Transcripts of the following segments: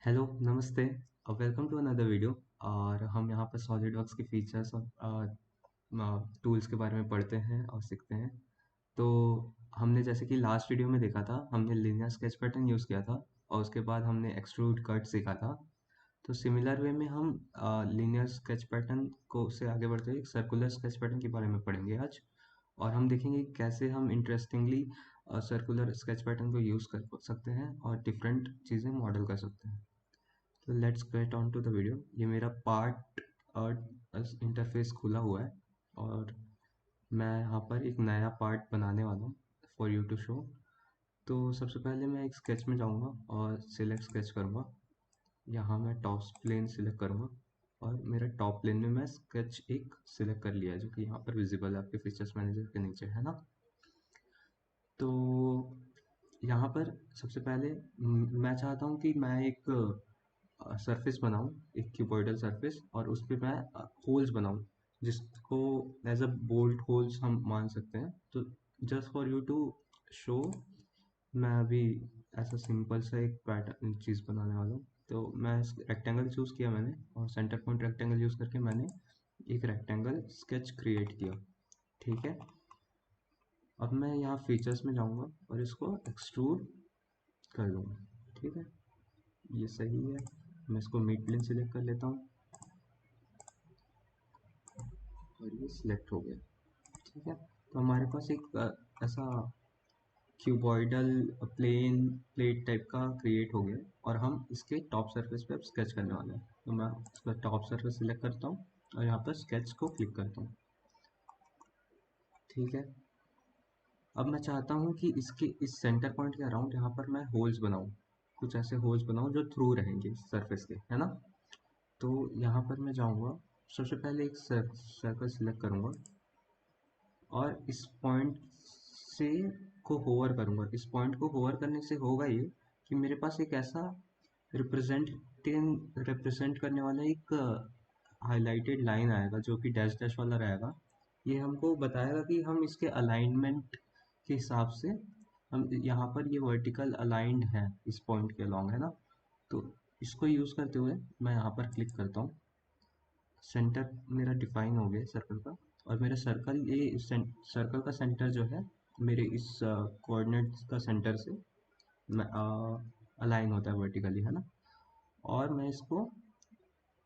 Hello, नमस्ते और welcome to another video. और हम यहाँ पर सॉलिडवर्क्स के फीचर्स और टूल्स के बारे में पढ़ते हैं और सीखते हैं। तो हमने जैसे कि लास्ट वीडियो में देखा था, हमने लीनियर स्केच पैटर्न यूज़ किया था और उसके बाद हमने एक्सट्रूड कट सीखा था। तो सिमिलर वे में हम लीनियर स्केच पैटर्न को से आगे बढ़ते हुए एक सर्कुलर स्केच पैटर्न के बारे में पढ़ेंगे आज। और हम देखेंगे कैसे हम इंटरेस्टिंगली सर्कुलर स्केच पैटर्न को यूज़ कर सकते हैं और डिफरेंट चीज़ें मॉडल कर सकते हैं। तो let's get on to the video. ये मेरा पार्ट इंटरफेस खुला हुआ है और मैं यहाँ पर एक नया पार्ट बनाने वाला हूँ फॉर यू टू शो। तो सबसे पहले मैं एक स्केच में जाऊँगा और सिलेक्ट स्केच करूँगा। यहाँ मैं टॉप प्लेन सिलेक्ट करूँगा और मेरा टॉप प्लेन में मैं स्केच एक सिलेक्ट कर लिया है जो कि यहाँ पर विजिबल है आपके फीचर्स मैनेजर के नीचे, है ना। तो यहाँ पर सबसे पहले मैं चाहता हूँ कि मैं एक सरफेस बनाऊं, एक क्यूबॉइडल सरफेस, और उस पर मैं होल्स बनाऊं जिसको एज अ बोल्ट होल्स हम मान सकते हैं। तो just for you to show, मैं अभी ऐसा सिंपल सा एक पैटर्न चीज़ बनाने वाला हूँ। तो मैं रेक्टेंगल चूज़ किया मैंने और सेंटर पॉइंट रेक्टेंगल यूज़ करके मैंने एक रेक्टेंगल स्केच क्रिएट किया। ठीक है, अब मैं यहाँ फीचर्स में जाऊँगा और इसको एक्सट्रूड कर लूँगा। ठीक है, ये सही है। मैं इसको मिड प्लेन सिलेक्ट कर लेता हूँ और ये सिलेक्ट हो गया। ठीक है, तो हमारे पास एक ऐसा क्यूबॉइडल प्लेन प्लेट टाइप का क्रिएट हो गया और हम इसके टॉप सरफेस पे अब स्केच करने वाले हैं। तो मैं इसका टॉप सरफेस सिलेक्ट करता हूँ और यहाँ पर स्केच को क्लिक करता हूँ। ठीक है, अब मैं चाहता हूँ कि इसके इस सेंटर पॉइंट के अराउंड यहाँ पर मैं होल्स बनाऊँ, कुछ ऐसे होल्स बनाऊँ जो थ्रू रहेंगे सरफेस के, है ना। तो यहाँ पर मैं जाऊँगा, सबसे पहले एक सर्कल सिलेक्ट करूँगा और इस पॉइंट से को होवर करूँगा। इस पॉइंट को होवर करने से होगा ये कि मेरे पास एक ऐसा रिप्रेजेंट करने वाला एक हाईलाइटेड लाइन आएगा जो कि डैश डैश वाला रहेगा। ये हमको बताएगा कि हम इसके अलाइनमेंट के हिसाब से हम यहाँ पर ये वर्टिकल अलाइंड है इस पॉइंट के अलॉन्ग, है ना। तो इसको यूज़ करते हुए मैं यहाँ पर क्लिक करता हूँ। सेंटर मेरा डिफाइन हो गया सर्कल का, और मेरा सर्कल ये सर्कल का सेंटर जो है मेरे इस कोऑर्डिनेट का सेंटर से अलाइन होता है वर्टिकली, है ना। और मैं इसको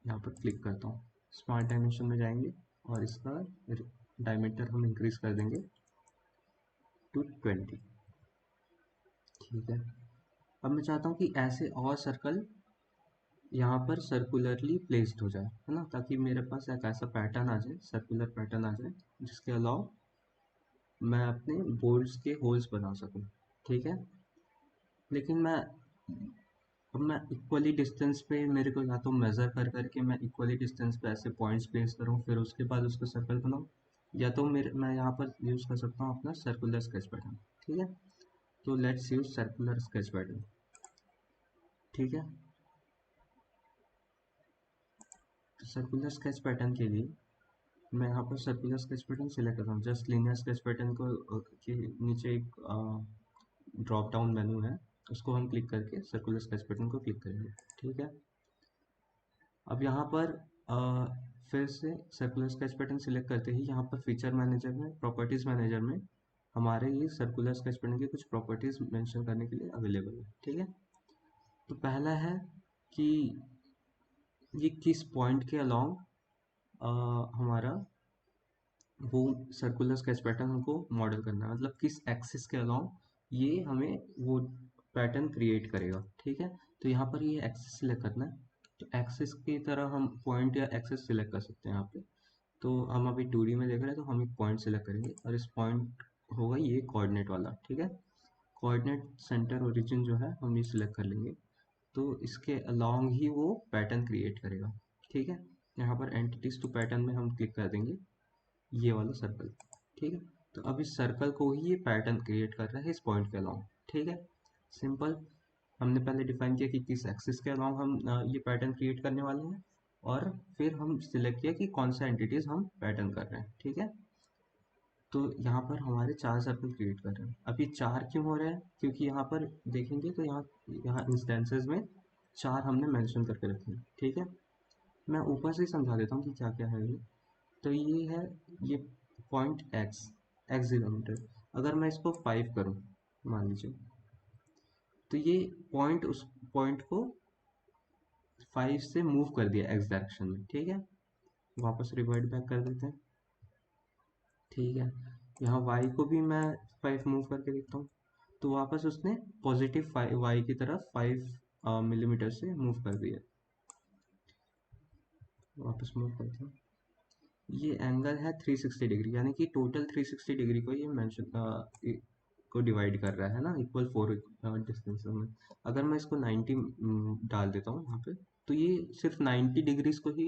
यहाँ पर क्लिक करता हूँ, स्मार्ट डायमेंशन में जाएंगे और इसका डायमीटर हम इंक्रीज कर देंगे टू 20। ठीक है, अब मैं चाहता हूँ कि ऐसे और सर्कल यहाँ पर सर्कुलरली प्लेस्ड हो जाए, है ना, ताकि मेरे पास एक ऐसा पैटर्न आ जाए, सर्कुलर पैटर्न आ जाए जिसके अलावा मैं अपने बोल्ट्स के होल्स बना सकूं। ठीक है, लेकिन अब मैं इक्वली डिस्टेंस पे मेरे को या तो मेज़र कर करके मैं इक्वली डिस्टेंस पे ऐसे पॉइंट्स प्लेस करूँ फिर उसके बाद उसको सर्कल बनाऊँ, या तो मैं यहाँ पर यूज़ कर सकता हूँ अपना सर्कुलर स्केच पैटर्न। ठीक है, तो let's use circular sketch pattern. ठीक है, तो सर्कुलर स्केच पैटर्न के लिए मैं यहाँ पर सर्कुलर स्केच पैटर्न सिलेक्ट करता हूँ। जस्ट लीनियर स्केच पैटर्न को के नीचे एक ड्रॉप डाउन मेनू है, उसको हम क्लिक करके सर्कुलर स्केच पैटर्न को क्लिक करेंगे। ठीक है, अब यहाँ पर फिर से सर्कुलर स्केच पैटर्न सिलेक्ट करते ही यहाँ पर फीचर मैनेजर में, प्रॉपर्टीज़ मैनेजर में हमारे ये सर्कुलर स्केच पैटर्न की कुछ प्रॉपर्टीज़ मेंशन करने के लिए अवेलेबल है। ठीक है, तो पहला है कि ये किस पॉइंट के अलॉन्ग हमारा वो सर्कुलर स्केच पैटर्न हमको मॉडल करना है, मतलब किस एक्सिस के अलॉन्ग ये हमें वो पैटर्न क्रिएट करेगा। ठीक है, तो यहाँ पर ये एक्सिस सिलेक्ट करना है। तो एक्सिस की तरह हम पॉइंट या एक्सिस सिलेक्ट कर सकते हैं यहाँ पे। तो हम अभी 2D में देख रहे हैं तो हम एक पॉइंट सिलेक्ट करेंगे और इस पॉइंट होगा ये कोऑर्डिनेट वाला। ठीक है, कोऑर्डिनेट सेंटर ओरिजिन जो है हम ये सिलेक्ट कर लेंगे, तो इसके अलॉन्ग ही वो पैटर्न क्रिएट करेगा। ठीक है, यहाँ पर एंटिटीज टू पैटर्न में हम क्लिक कर देंगे ये वाला सर्कल। ठीक है, तो अब इस सर्कल को ही ये पैटर्न क्रिएट कर रहा है इस पॉइंट के अलॉन्ग। ठीक है, सिंपल। हमने पहले डिफाइन किया कि किस एक्सिस के अलॉन्ग हम ये पैटर्न क्रिएट करने वाले हैं, और फिर हम सिलेक्ट किया कि कौन सा एंटिटीज हम पैटर्न कर रहे हैं। ठीक है, तो यहाँ पर हमारे 4 सर्कल क्रिएट कर रहे हैं। अब ये 4 क्यों हो रहे हैं, क्योंकि यहाँ पर देखेंगे तो यहाँ यहाँ इंस्टेंसेस में 4 हमने मेंशन करके रखे हैं, ठीक है। मैं ऊपर से ही समझा देता हूँ कि क्या क्या है ये। तो ये है, ये पॉइंट एक्स 0 मीटर। अगर मैं इसको 5 करूँ मान लीजिए, तो ये पॉइंट उस पॉइंट को 5 से मूव कर दिया एक्स डायरेक्शन में, ठीक है। वापस रिवर्ट बैक कर देते हैं, ठीक है। यहाँ y को भी मैं 5 मूव करके देखता हूँ, तो वापस उसने पॉजिटिव y की तरफ 5 मिलीमीटर से मूव कर दिया। वापस मूव करते हैं, ये एंगल है 360 डिग्री, यानी कि टोटल 360 डिग्री को ये मेंशन को डिवाइड कर रहा है ना, इक्वल 4 डिस्टेंस में। अगर मैं इसको 90 डाल देता हूँ यहाँ पे, तो ये सिर्फ 90 डिग्रीज को ही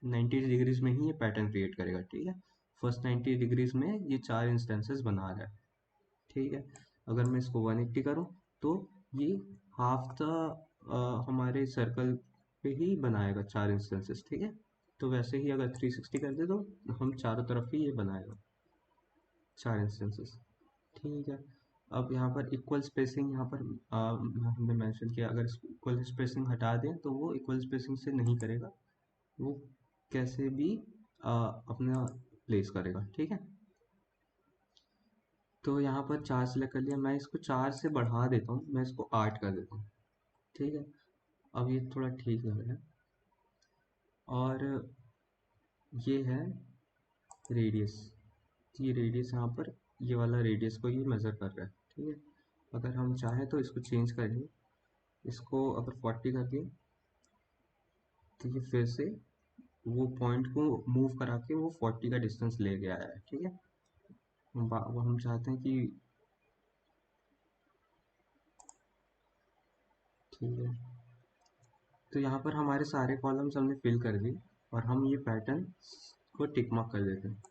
90 डिग्रीज में ही ये पैटर्न क्रिएट करेगा, ठीक है। फर्स्ट 90 डिग्रीज में ये 4 इंस्टेंसेस बना रहा है, ठीक है। अगर मैं इसको 180 करूँ तो ये हाफ द हमारे सर्कल पे ही बनाएगा 4 इंस्टेंसेस, ठीक है। तो वैसे ही अगर 360 कर दे तो हम चारों तरफ ही ये बनाएगा 4 इंस्टेंसेस, ठीक है। अब यहाँ पर इक्वल स्पेसिंग, यहाँ पर हमने मेंशन किया, अगर इक्वल स्पेसिंग हटा दें तो वो इक्वल स्पेसिंग से नहीं करेगा, वो कैसे भी अपना प्लेस करेगा, ठीक है। तो यहाँ पर 4 सेलेक्ट कर लिया, मैं इसको 4 से बढ़ा देता हूँ, मैं इसको 8 कर देता हूँ, ठीक है। अब ये थोड़ा ठीक लग रहा है। और ये है रेडियस, ये रेडियस यहाँ पर, ये वाला रेडियस को ये मेज़र कर रहा है, ठीक है। अगर हम चाहें तो इसको चेंज करेंगे, इसको अगर 40 कर दिए तो ये फिर से वो पॉइंट को मूव करा के वो 40 का डिस्टेंस ले गया है, ठीक है। वो हम चाहते हैं कि, ठीक है, तो यहाँ पर हमारे सारे कॉलम्स हमने फिल कर दिए और हम ये पैटर्न को टिक मार्क कर देते हैं।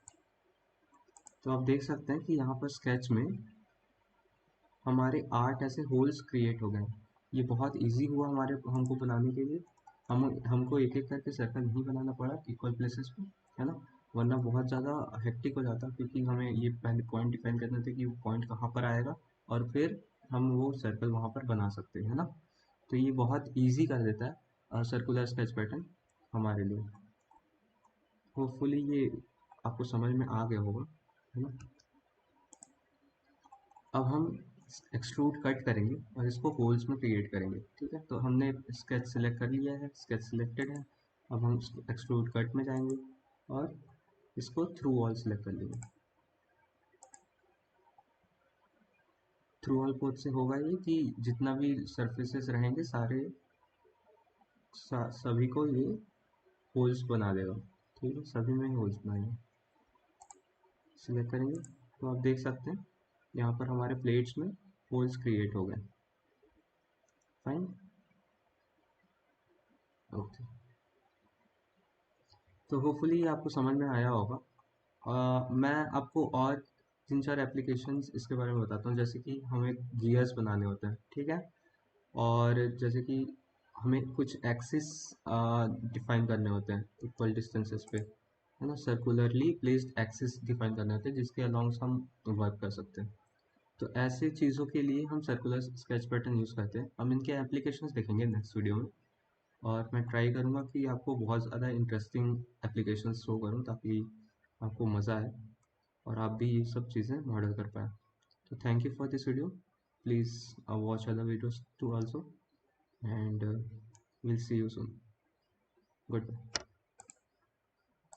तो आप देख सकते हैं कि यहाँ पर स्केच में हमारे 8 ऐसे होल्स क्रिएट हो गए। ये बहुत इजी हुआ हमारे हमको बनाने के लिए, हमको एक एक करके सर्कल नहीं बनाना पड़ा इक्वल प्लेसेस पे, है ना। वरना बहुत ज़्यादा हेक्टिक हो जाता, क्योंकि हमें ये पहले पॉइंट डिफाइन करना था कि वो पॉइंट कहाँ पर आएगा, और फिर हम वो सर्कल वहाँ पर बना सकते हैं, है ना। तो ये बहुत ईजी कर देता है सर्कुलर स्केच पैटर्न हमारे लिए। होपफुली ये आपको समझ में आ गया होगा, है ना। अब हम एक्सट्रूड कट करेंगे और इसको होल्स में क्रिएट करेंगे, ठीक है। तो हमने स्केच सिलेक्ट कर लिया है, स्केच सिलेक्टेड है। अब हम एक्सट्रूड कट में जाएंगे और इसको थ्रू ऑल सिलेक्ट कर लेंगे। थ्रू ऑल पोर्ट से होगा ये कि जितना भी सरफेसेस रहेंगे सारे सभी को ये होल्स बना देगा, ठीक है। सभी में होल्स बनाएंगे, सिलेक्ट करेंगे तो आप देख सकते हैं यहाँ पर हमारे प्लेट्स में होल्स क्रिएट हो गए, फाइन, ओके। तो होपफुली ये आपको समझ में आया होगा। मैं आपको और 3-4 एप्लीकेशंस इसके बारे में बताता हूँ, जैसे कि हमें गियर्स बनाने होते हैं, ठीक है। और जैसे कि हमें कुछ एक्सिस डिफाइन करने होते हैं इक्वल डिस्टेंसेस पे, है ना। सर्कुलरली प्लेस्ड एक्सिस डिफाइन करने होते हैं जिसके अलॉन्ग्स हम वर्क कर सकते हैं। तो ऐसे चीज़ों के लिए हम सर्कुलर स्केच पैटर्न यूज़ करते हैं। हम इनके एप्लीकेशंस देखेंगे नेक्स्ट वीडियो में, और मैं ट्राई करूँगा कि आपको बहुत ज़्यादा इंटरेस्टिंग एप्लीकेशंस शो करूँ ताकि आपको मज़ा आए और आप भी ये सब चीज़ें मॉडल कर पाएँ। तो thank you for this video, please watch other videos too also, and we'll see you soon. Goodbye.